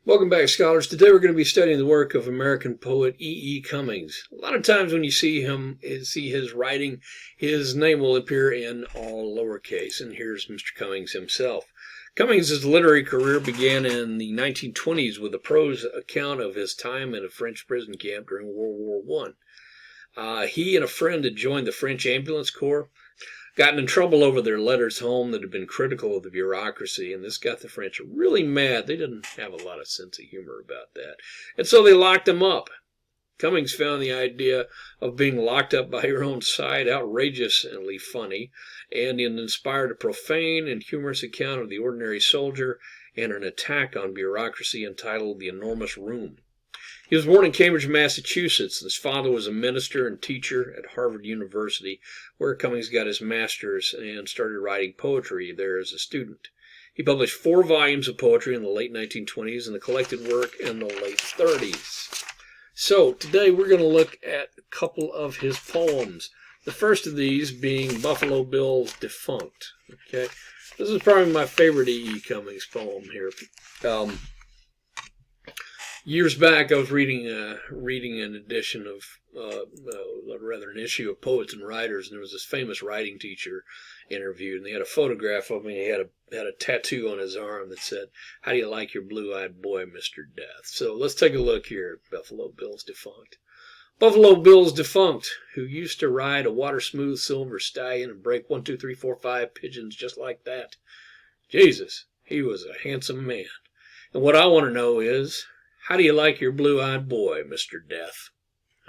Welcome back, scholars. Today we're going to be studying the work of American poet E. E. Cummings. A lot of times when you see his writing, his name will appear in all lowercase, and here's Mr. Cummings himself. Cummings' literary career began in the 1920s with a prose account of his time in a French prison camp during World War I. He and a friend had joined the French Ambulance Corps, gotten in trouble over their letters home that had been critical of the bureaucracy, and this got the French really mad. They didn't have a lot of sense of humor about that, and so they locked him up. Cummings found the idea of being locked up by your own side outrageously funny, and inspired a profane and humorous account of the ordinary soldier and an attack on bureaucracy entitled The Enormous Room. He was born in Cambridge, Massachusetts. His father was a minister and teacher at Harvard University, where Cummings got his master's and started writing poetry there as a student. He published 4 volumes of poetry in the late 1920s and a collected work in the late 30s. So today we're going to look at a couple of his poems. The first of these being Buffalo Bill's Defunct. Okay, this is probably my favorite E. E. Cummings poem here. Years back, I was reading an edition of, an issue of Poets and Writers, and there was this famous writing teacher interviewed, and they had a photograph of him. He had a tattoo on his arm that said, "How do you like your blue-eyed boy, Mr. Death?" So let's take a look here at Buffalo Bill's Defunct. Buffalo Bill's defunct, who used to ride a water-smooth silver stallion and break 1, 2, 3, 4, 5 pigeons just like that. Jesus, he was a handsome man. And what I want to know is, how do you like your blue-eyed boy, Mr. Death?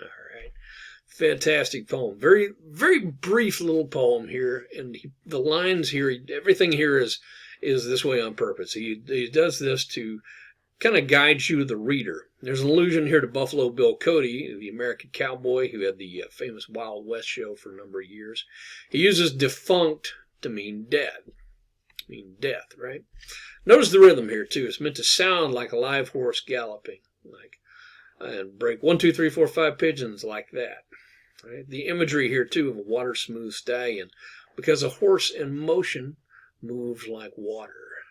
All right. Fantastic poem. Very, very brief little poem here. And the lines here, everything here is this way on purpose. He does this to kind of guide you, the reader. There's an allusion here to Buffalo Bill Cody, the American cowboy who had the famous Wild West show for a number of years. He uses defunct to mean dead. Death, right? Notice the rhythm here too. It's meant to sound like a live horse galloping, and break 1, 2, 3, 4, 5 pigeons like that. Right? The imagery here too of a water smooth stallion, because a horse in motion moves like water.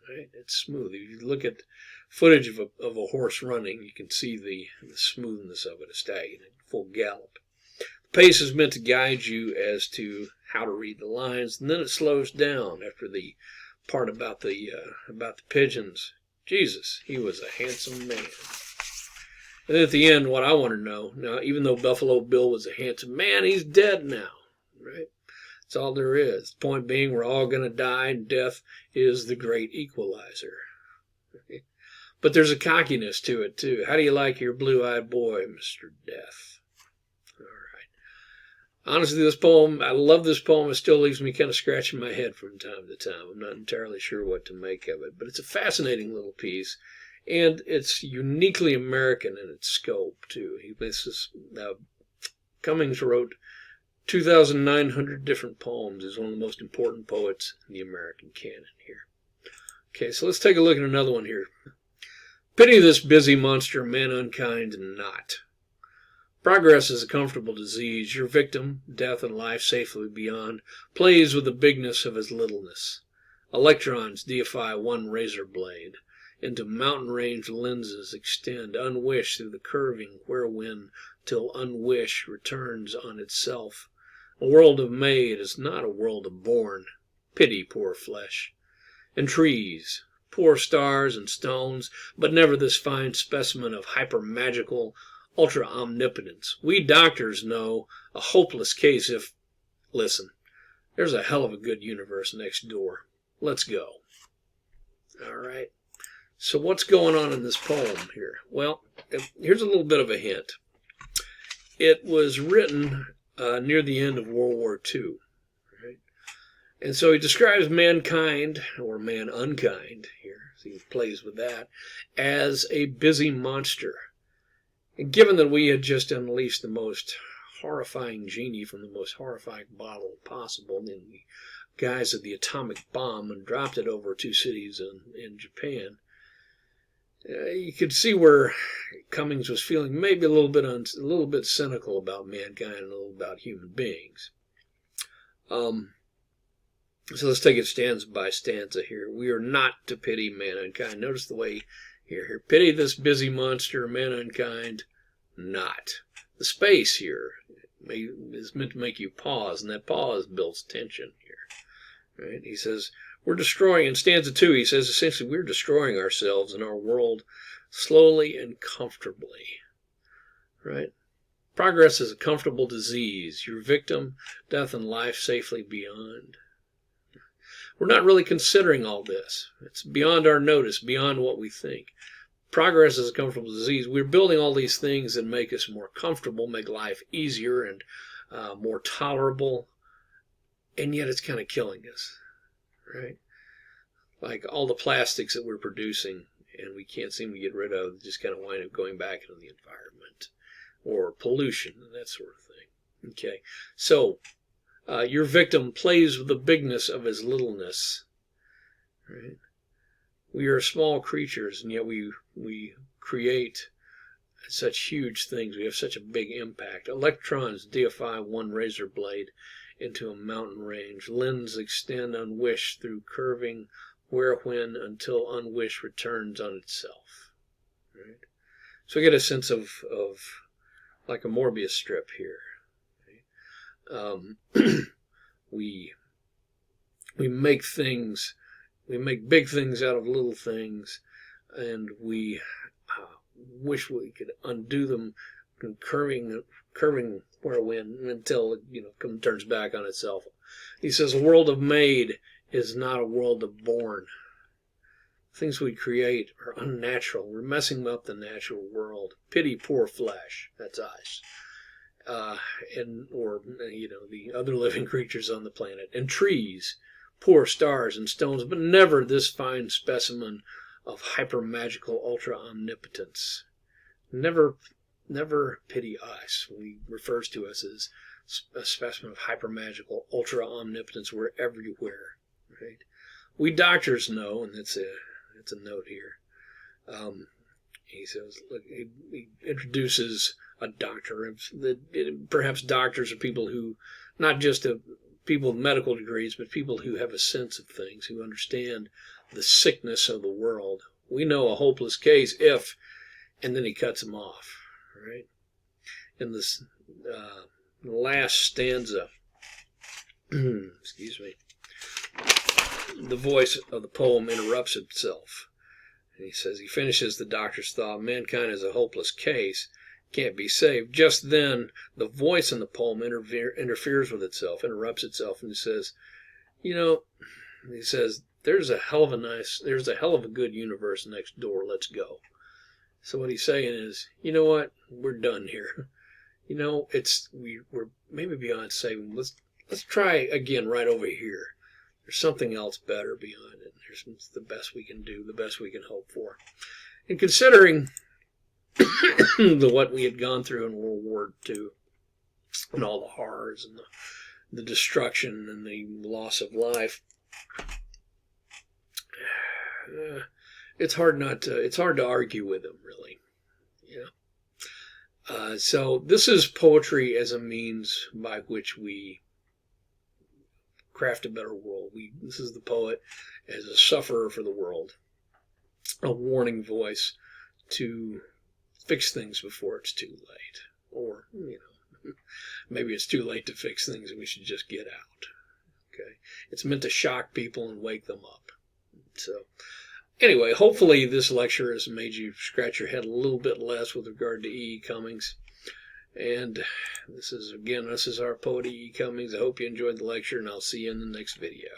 Right? It's smooth. If you look at footage of a horse running, you can see the smoothness of it, a stallion in full gallop. The pace is meant to guide you as to how to read the lines, and then it slows down after the part about the pigeons. Jesus, he was a handsome man. And then at the end, what I want to know, now, even though Buffalo Bill was a handsome man, he's dead now, right? That's all there is. The point being, we're all going to die, and death is the great equalizer. Right? But there's a cockiness to it, too. How do you like your blue-eyed boy, Mr. Death? Honestly, this poem, I love this poem. It still leaves me kind of scratching my head from time to time. I'm not entirely sure what to make of it, but it's a fascinating little piece, and it's uniquely American in its scope, too. Cummings wrote 2,900 different poems. He's one of the most important poets in the American canon here. Okay, so let's take a look at another one here. Pity this busy monster, man unkind and not. Progress is a comfortable disease. Your victim, death and life safely beyond, plays with the bigness of his littleness. Electrons deify one razor blade. Into mountain range lenses extend, unwish through the curving whirlwind, till unwish returns on itself. A world of made is not a world of born. Pity poor flesh. And trees, poor stars and stones, but never this fine specimen of hyper-magical ultra-omnipotence. We doctors know a hopeless case if... Listen, there's a hell of a good universe next door. Let's go. All right. So what's going on in this poem here? Well, here's a little bit of a hint. It was written near the end of World War II. Right? And so he describes mankind, or man unkind here, so he plays with that, as a busy monster. And given that we had just unleashed the most horrifying genie from the most horrifying bottle possible in the guise of the atomic bomb and dropped it over 2 cities in Japan, you could see where Cummings was feeling maybe a little bit cynical about mankind and a little about human beings. So let's take it stanza by stanza here. We are not to pity mankind. Notice the way Here, pity this busy monster, man unkind, not. The space here is meant to make you pause, and that pause builds tension here. Right? He says, we're destroying, in stanza 2, he says, essentially, we're destroying ourselves and our world slowly and comfortably. Right? Progress is a comfortable disease. Your victim, death and life safely beyond. We're not really considering all this. It's beyond our notice, beyond what we think. Progress is a comfortable disease. We're building all these things that make us more comfortable, make life easier and more tolerable, and yet it's kind of killing us, right? Like all the plastics that we're producing and we can't seem to get rid of, just kind of wind up going back into the environment, or pollution and that sort of thing. Okay, so your victim plays with the bigness of his littleness, right? We are small creatures, and yet we create such huge things. We have such a big impact. Electrons deify one razor blade into a mountain range. Limbs extend unwished through curving where when until unwished returns on itself. Right? So we get a sense of like a Morbius strip here. Right? We make things. We make big things out of little things, and we wish we could undo them, curving whirlwind until it turns back on itself. He says, a world of made is not a world of born. Things we create are unnatural. We're messing up the natural world. Pity poor flesh. That's us. Or the other living creatures on the planet. And trees. Poor stars and stones, but never this fine specimen of hyper-magical ultra-omnipotence. Never pity us. He refers to us as a specimen of hyper-magical ultra-omnipotence. We're everywhere, right? We doctors know, and it's a note here. He says, look, he introduces a doctor. Perhaps doctors are people who, not just people with medical degrees, but people who have a sense of things, who understand the sickness of the world. We know a hopeless case if, and then he cuts him off, right? In this last stanza, excuse me, the voice of the poem interrupts itself. And he says, he finishes the doctor's thought, mankind is a hopeless case, can't be saved. Just then, the voice in the poem interferes with itself, interrupts itself, and he says, there's a hell of a good universe next door. Let's go. So what he's saying is, you know what? We're done here. We're maybe beyond saving. Let's try again right over here. There's something else better beyond it. It's the best we can do, the best we can hope for. And considering what we had gone through in World War II and all the horrors and the destruction and the loss of life, it's hard to argue with them, really. So this is poetry as a means by which we craft a better world. This is the poet as a sufferer for the world, a warning voice to fix things before it's too late. Or, maybe it's too late to fix things and we should just get out. Okay? It's meant to shock people and wake them up. So, anyway, hopefully this lecture has made you scratch your head a little bit less with regard to E. Cummings. And this is our poet E. Cummings. I hope you enjoyed the lecture, and I'll see you in the next video.